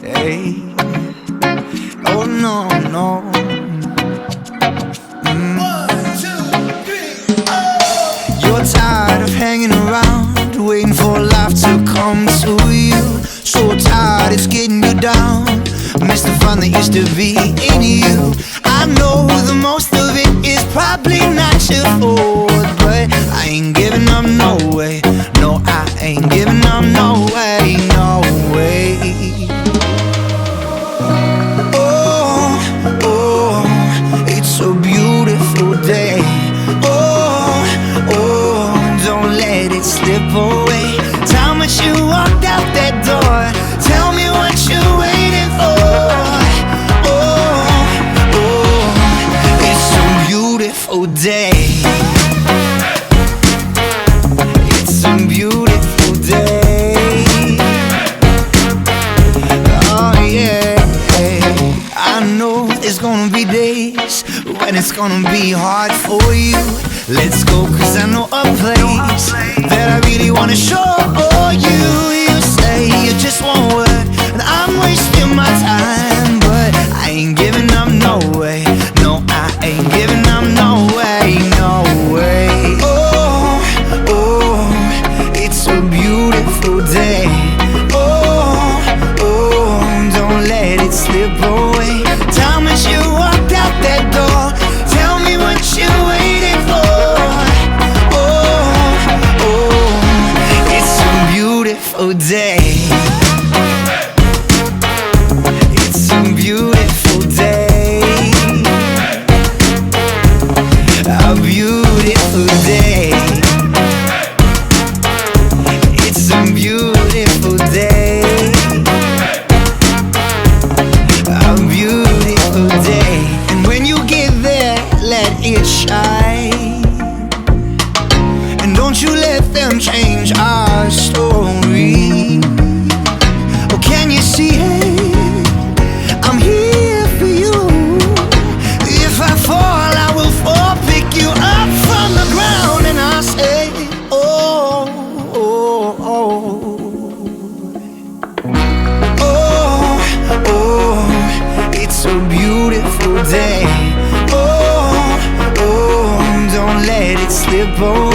Hey. Oh no, no. You're tired of hanging around, waiting for life to come to you. So tired it's getting you down. Miss the fun that used to be in you. I know the most of it is probably not your fault, but I ain't giving up, no way. No, I ain't giving up, no way, no way. Oh, oh, it's a beautiful day. Oh, oh, don't let it slip away. Time that you walked out that door, tell me what you're waiting for. Oh, oh, it's a beautiful day. It's a beautiful day. Oh yeah, I know there's gonna be days when it's gonna be hard for you. Let's go, cause I know a place that I really wanna show you. You say you just won't work, and I'm wasting my time, but I ain't giving up, no way. No, I ain't giving up, no way, no way. Oh, oh, it's a beautiful day. Oh, oh, don't let it slip away. Time as you walked out that door, tell me what you're waiting for. Oh, oh, it's a beautiful day. It's a beautiful day. A beautiful day. It's a beautiful day. A beautiful day. And when you get there, let it shine. And don't you let them change our story. Oh, can you see it? I'm here for you. If I fall, I will fall, pick you up from the ground, and I'll say, oh, oh, oh. Oh, oh, it's a beautiful day. Oh, oh, don't let it slip away.